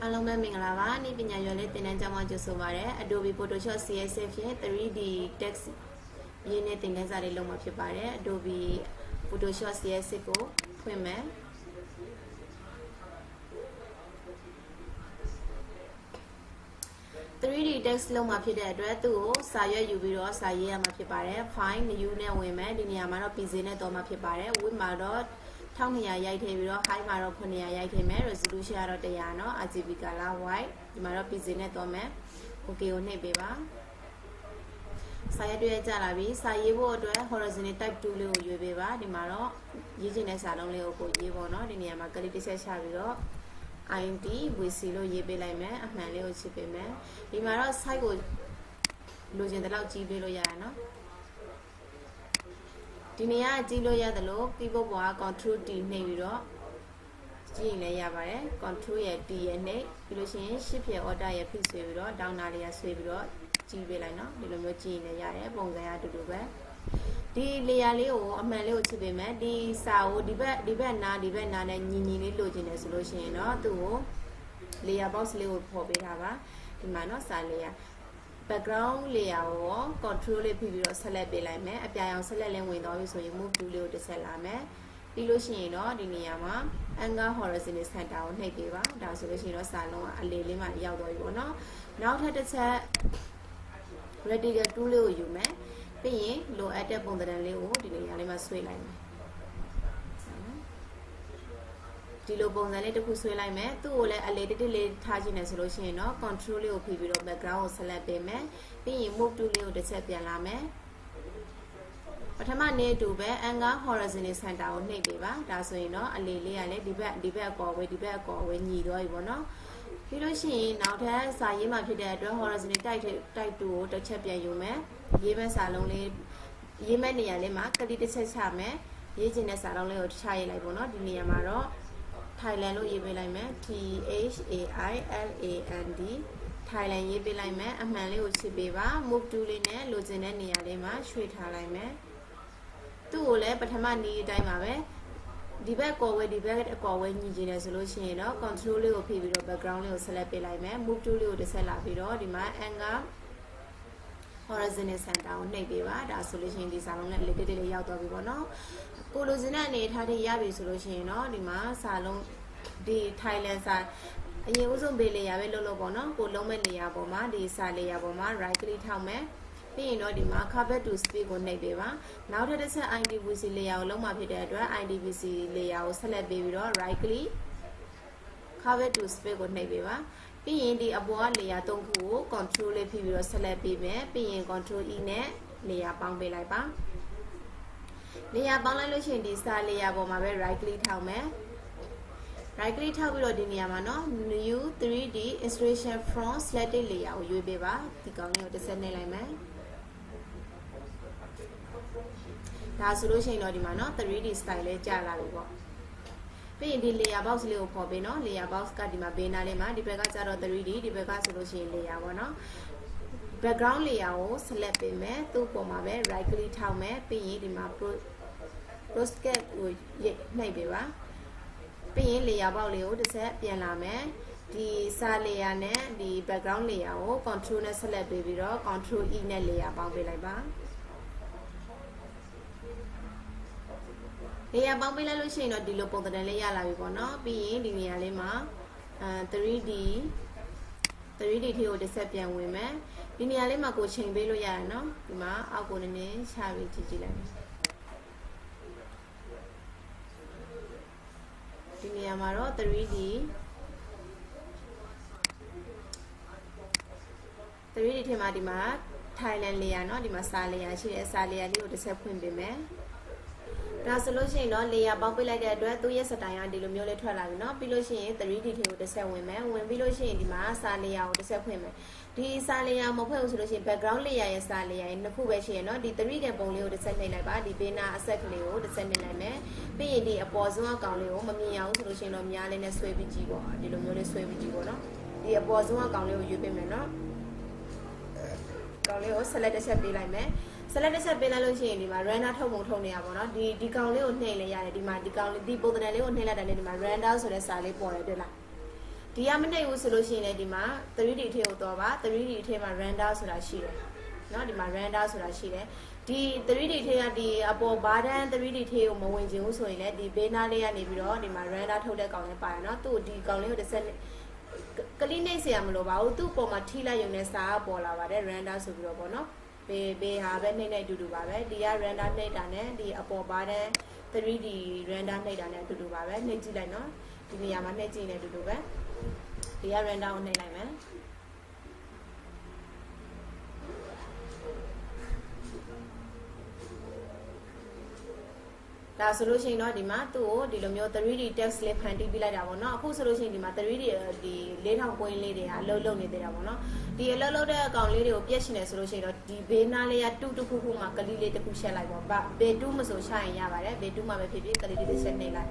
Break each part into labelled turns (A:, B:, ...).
A: Along the Mingalava, Nipina Yolet and Jamajo Sovare, Adobe Photoshop CSF 3D text unit in Nazari Loma Pipare, Adobe Photoshop CSF, Quime 3D text လုံးမှာဖြစ်တဲ့အတွက်သူ့ကိုစာရွက်ယူပြီးတော့စာရေးရမှာဖြစ်ပါတယ် file new နဲ့ဝင်မယ်ဒီနေရာမှာတော့ pc နဲ့တော့မှာဖြစ်ပါတယ် width မှာတော့1200ရိုက်ထည့်ပြီးတော့ height မှာတော့900ရိုက်ထည့်မယ် resolution ကတော့100เนาะ RGB color white ဒီမှာတော့ pc နဲ့တော့မယ် okay ကိုနှိပ်ပေးပါစာရွက်တွေကြာလာပြီစာရေးဖို့အတွက် horizontal type 2လေးကိုရွေးပေးပါဒီမှာတော့ရေးချင်တဲ့စာလုံးလေးကိုရေးပေါ့เนาะဒီနေရာမှာ click တစ်ချက်ချပြီးတော့INT VC လို့ရေးပေးလိုက်မယ်အမှန်လေးကိုချစ်ပေးမယ်ဒီမှာတော့ site ကိုလိုချင်တဲ့လောက်ကြီးပေးလို့ရတယ်နော်ဒီနေရာကြီးလို့ရတယ်လို့ keyboard ပေါ်က control T နှိပ်ပြီးတော့ကြီးရင်လည်းရပါတယ် control ရဲ့ T ရဲ့နှိပ်ပြီးလို့ရှိရင် shift ရဲ့ order ရဲ့ဖိဆွဲပြီးတော့ down နာလေးရဆွဲပြီးတော့ကြီးပေးလိုက်နော်ဒီလိုမျိုးကြီးရင်လည်းရတယ်ပုံစံအတူတူပဲဒီ layer လေးကိုအမှန်လေးကိုချစ်ပေးမယ်ဒီစာကိုဒီဘက်နာနဲ့ညီညီလေးလိုချင်တယ်ဆိုလို့ရှိရင်တော့သူ့ကို layer box လေးကိုပေါ်ပေးထားပါဒီမှာเนาะစာ layer background layer ကို control လေးဖိပြီးတော့ select ပေးလိုက်မယ်အပြာရောင် select လင်းဝင်သွားပြီဆိုရင် move tool လေးကိုတစ်ဆက်လာမယ်ပြီးလို့ရှိရင်တော့ဒီနေရာမှာ angle horizontal center ကိုနှိပ်ပေးပါဒါဆိုလို့ရှိရင်တော့စာလုံးကအလေလေးမှရောက်သွားပြီပေါ့เนาะနောက်ထပ်တစ်ချက် radical tool လေးကိုယူမယ်ပြီးရင်လိုအပ်တဲ့ပုံသဏ္ဍာန်လေးကိုဒီနေရာလေးမှာဆွဲလိုက်မယ်ဒီလိုပုံစံလေးတစ်ခုဆွဲလိုက်မယ်သူ့ကိုလည်းအလေတစ်လေးထားခြင်းနဲ့ဆိုလို့ရှိရင်တော့ control လေးကိုဖိပြီးတော့ background ကို select ပေးမယ်ပြီးရင် move tool လေးကိုတစ်ချက်ပြန်လာမယ်ပထမနေ့တူပဲ angle horizontal center ကိုနှိပ်ပေးပါဒါဆိုရင်တော့အလေလေးကလည်းဒီဘက်အကော်ဝေးညီသွားပြီပေါ့နော်ပြီးလို့ရှိရင်နောက်ထပ်စာရေးမှာဖြစ်တဲ့အတွက် horizontal type 2ကိုတစ်ချက်ပြန်ယူမယ်ရေးမဲ့စာလုံးလေးရေးမဲ့နေရာလေးမှာကတိတစ်ချက်ချမယ်ရေးချင်တဲ့စာလုံးလေးကိုချရေးလိုက်ပေါ့နော်ဒီနေရာမှာတော့ Thailand လို့ရေးပေးလိုက်မယ် THAILAND Thailand ရေးပေးလိုက်မယ်အမှန်လေးကိုချစ်ပေးပါ move tool လေးနဲ့လိုချင်တဲ့နေရာလေးမှာရွှေ့ထားလိုက်မယ်သူ့ကိုလည်းပထမနည်းအတိုင်းပါပဲဒီဘက်ကော်ဝဲဒီဘက်အကော်ဝဲညီချင်တယ်ဆိုလို့ရှိရင်တော့ control လေးကိုဖိပြီးတော့ background လေးကို select ပေးလိုက်မယ် move tool လေးကိုတစ်ဆက်လာပြီးတော့ဒီမှာ angle horizontal center ကိုနှိပ်ပေးပါဒါဆိုလို့ရှိရင်ဒီစာလုံးနဲ့ little လေးရောက်သွားပြီပေါ့နော်ကိုလိုချင်တဲ့အနေထားတွေရပြီဆိုလို့ရှိရင်တော့ဒီမှာစာလုံးဒီ Thailand စာအရင်ဦးဆုံးပေးလေရပဲလို့ပေါ့နော်ကိုလုံးမဲ့လေရပေါ်မှာဒီစာလေရပေါ်မှာ right click ထောက်မယ်ပြီးရင်တော့ဒီမှာ cover to space ကိုနှိပ်ပေးပါနောက်ထပ်တစ်ချက် IDVC layer ကိုလုံးမှာဖြစ်တဲ့အတွက် IDVC layer ကို select ပေးပြီးတော့ right click cover to space ကိုနှိပ်ပေးပါပြီးရင်ဒီအပေါ်က layer 3ခုကို control လေးဖိပြီးတော့ select ပေးမယ်ပြီးရင် control E နဲ့ layer ပေါင်းပေးလိုက်ပါ layer ပေါင်းလိုက်လို့ရှိရင်ဒီစာ layer ပေါ်မှာပဲ right click ထောက်မယ် right click ထောက်ပြီးတော့ဒီနေရာမှာเนาะ new 3D illustration from selected layer ကိုရွေးပေးပါဒီကောင်လေးကိုတစ်ဆက်နှိပ်လိုက်မယ်ဒါဆိုလို့ရှိရင်တော့ဒီမှာเนาะ 3D style လေးကြာလာပြီပေါ့ပြီးရင်ဒီ layer box လေးကိုပေါ်ပေးเนาะ layer box ကဒီမှာဘေးနားလေးမှာဒီဘက်ကကျတော့ 3D ဒီဘက်ကဆိုလို့ရှိရင် layer ပေါ့เนาะ background layer ကို select ပေးမယ်သူ့ပေါ်မှာပဲ right click ထောက်မယ်ပြီးရင်ဒီမှာ proscape ကိုနှိပ်ပေးပါပြီးရင် layer box လေးကိုတစ်ဆက်ပြန်လာမယ်ဒီစာ layer နဲ့ဒီ background layer ကို control နဲ့ select ပေးပြီးတော့ control E နဲ့ layer ပေါင်းပေးလိုက်ပါlayer ပေါင်းပေးလိုက်လို့ရှိရင်တော့ဒီလိုပုံသဏ္ဍာန်လေးရလာပြီပေါ့နော်ပြီးရင်ဒီနေရာလေးမှာ 3D ထိကိုတစ်ဆက်ပြန်ဝင်မယ်ဒီနေရာလေးမှာကိုချိန်ပေးလို့ရတယ်နော်ဒီမှာအောက်ကိုနည်းနည်းချပြီးကြည့်လိုက်မယ်ဒီနေရာမှာတော့ 3D ထဲမှာဒီမှာ Thailand layer เนาะဒီမှာစာ layer ရှိတယ်စာ layer လေးကိုတစ်ဆက်ဖွင့်ပေးမယ်ဒါဆိုလို့ရှိရင်တော့ layer ပေါင်းပေးလိုက်တဲ့အတွက်သူ့ရဲ့စတိုင်ကဒီလိုမျိုးလေးထွက်လာပြီเนาะပြီးလို့ရှိရင် 3D ထဲကိုတစ်ဆက်ဝင်မယ်ဝင်ပြီးလို့ရှိရင်ဒီမှာစာ layer ကိုတစ်ဆက်ဖွင့်မယ်ဒီစာ layer မဖွင့်ဘူးဆိုလို့ရှိရင် background layer ရဲ့စာ layer ရဲ့နှစ်ခုပဲရှိရเนาะဒီ 3D ပုံလေးကိုတစ်ဆက်နှိပ်လိုက်ပါဒီဘေးနာအဆက်ကလေးကိုတစ်ဆက်နှိပ်လိုက်မယ်ပြီးရင်ဒီအပေါ်ဆုံးအကောင်လေးကိုမမြင်ရဘူးဆိုလို့ရှိရင်တော့များလေးနဲ့ဆွဲပြီးကြည့်ပေါ့ဒီလိုမျိုးလေးဆွဲပြီးကြည့်ပေါ့เนาะဒီအပေါ်ဆုံးအကောင်လေးကိုရွေးပေးမယ်เนาะကောင်လေးကို select တစ်ချက်ပေးလိုက်မယ်select တစ်ချက်ပေးလိုက်လို့ရှိရင်ဒီမှာ render ထုတ်ပုံထုတ်နေရပါတော့ဒီကောင်လေးကိုနှိပ်လိုက်ရတယ်ဒီမှာဒီကောင်လေးဒီပုံသဏ္ဍာန်လေးကိုနှိပ်လိုက်တယ်လေဒီမှာ render ဆိုတဲ့စာလေးပေါ်တယ်တွေ့လား ဒီကမနေဘူးဆိုလို့ရှိရင်လည်းဒီမှာ 3D ထဲကိုတော့ပါ 3D ထဲမှာ render ဆိုတာရှိတယ်เนาะဒီမှာ render ဆိုတာရှိတယ်ဒီ 3D ထဲကဒီအပေါ်ဘာတန်း 3D ထဲကိုမဝင်ချင်ဘူးဆိုရင်လည်းဒီဘေးနားလေးကနေပြီးတော့ဒီမှာ render ထုတ်တဲ့ကောင်လေးပါရเนาะသူ့ဒီကောင်လေးကိုတစ်စက်ကလိနှိပ်เสียမလို့ပါဘူးသူ့ပေါ်မှာထိလိုက်ရုံနဲ့စာပေါ်လာပါတယ် render ဆိုပြီးတော့ပေါ့เนาะဘေးဟာပဲနှိပ်နေတူပါပဲဒီက render နှိပ်တာနဲ့ဒီအပေါ်ဘာတန်း 3D render နှိပ်တာနဲ့တူပါပဲနှိပ်ကြည့်လိုက်เนาะဒီနေရာမှာနှိပ်ကြည့်နေတူပဲဒီက render ကိုနှိပ်လိုက်မယ်ဒါဆိုလို့ရှိရင်တော့ဒီမှာသူ့ကိုဒီလိုမျိုး 3D text လေးဖန်တီးပြလိုက်တာပေါ့နော်အခုဆိုလို့ရှိရင်ဒီမှာ 3D ဒီ4000 coin လေးတွေကအလုပ်လုပ်နေသေးတာပေါ့နော်ဒီအလုပ်လုပ်တဲ့အကောင်လေးတွေကိုပြည့်ရှင်နေဆိုလို့ရှိရင်တော့ဒီဘေးနားလေးကတူတစ်ခုခုမှာကလေးလေးတစ်ခုရှက်လိုက်ပေါ့ဘေးတူးမဆိုရှာရင်ရပါတယ်ဘေးတူးမှာပဲဖြစ်ဖြစ်ကလေးလေးတစ်ဆက်နှိပ်လိုက်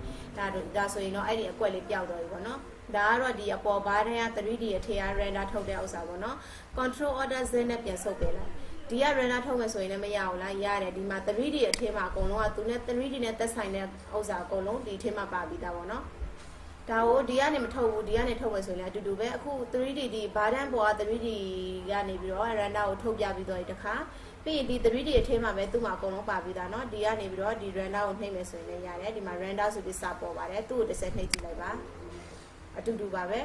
A: ဒါဆိုရင်တော့အဲ့ဒီအကွက်လေးပျောက်တော့ပြီပေါ့နော်ဒါကတော့ဒီအပေါ်ဘားထဲက 3D အထည်က render ထုတ်တဲ့ဥစ္စာပေါ့နော် control order z နဲ့ပြန်ဆုပ်ပေးလိုက်ဒီက render ထုတ်မယ်ဆိုရင်လည်းမရဘူးလားရတယ်ဒီမှာ 3D အထည်မှာအကုန်လုံးကသူနဲ့ 3D နဲ့သက်ဆိုင်တဲ့ဥစ္စာအကုန်လုံးဒီအထည်မှာပါပြီးသားပေါ့နော်ဒါကိုဒီကနေမထုတ်ဘူးဒီကနေထုတ်မယ်ဆိုရင်လည်းအတူတူပဲအခု 3D ဒီဘားတန်းပေါ်က 3D ကနေပြီးတော့ render ကိုထုတ်ပြပြီးတော့ဒီတစ်ခါပြီးရင်ဒီ 3D အထည်မှာပဲသူ့မှာအကုန်လုံးပါပြီးသားเนาะဒီကနေပြီးတော့ဒီ render ကိုနှိပ်မယ်ဆိုရင်လည်းရတယ်ဒီမှာ render ဆိုပြီးစာပေါ်ပါတယ်သူ့ကိုတစ်ဆက်နှိပ်ကြည့်လိုက်ပါအတူတူပါပဲ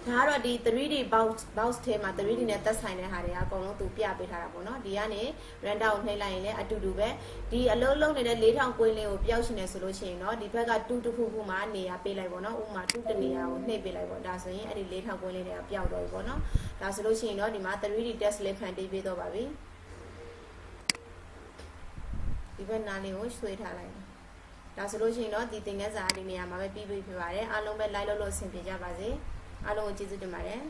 A: ဒါကတော့ဒီ 3D box ထဲမှာ 3D နဲ့သက်ဆိုင်တဲ့ဟာတွေအကုန်လုံးသူပြပေးထားတာပေါ့နော်ဒီကနေ render ကိုနှိပ်လိုက်ရင်လည်းအတူတူပဲဒီအလုံးလုံးနေတဲ့4000 coin လေးကိုပျောက်ရှင်နေဆိုလို့ရှိရင်တော့ဒီဘက်က2တစ်ခုခုမှနေရာပေးလိုက်ပေါ့နော်ဥပမာ2တနေရာကိုနှိပ်ပေးလိုက်ပေါ့ဒါဆိုရင်အဲ့ဒီ4000 coin လေးတွေကပျောက်တော့ပြီပေါ့နော်ဒါဆိုလို့ရှိရင်တော့ဒီမှာ 3D text လေးဖန်တီးပေးတော့ပါပြီဒီဘက်နားလေးကိုရွှေ့ထားလိုက်ဒါဆိုလို့ရှိရင်တော့ဒီသင်ခန်းစာဒီနေရာမှာပဲပြီးပြီဖြစ်ပါတယ်အားလုံးပဲ like လုပ်လို့အဆင်ပြေကြပါစေအားလုံးကိုကျေးဇူးတင်ပါတယ်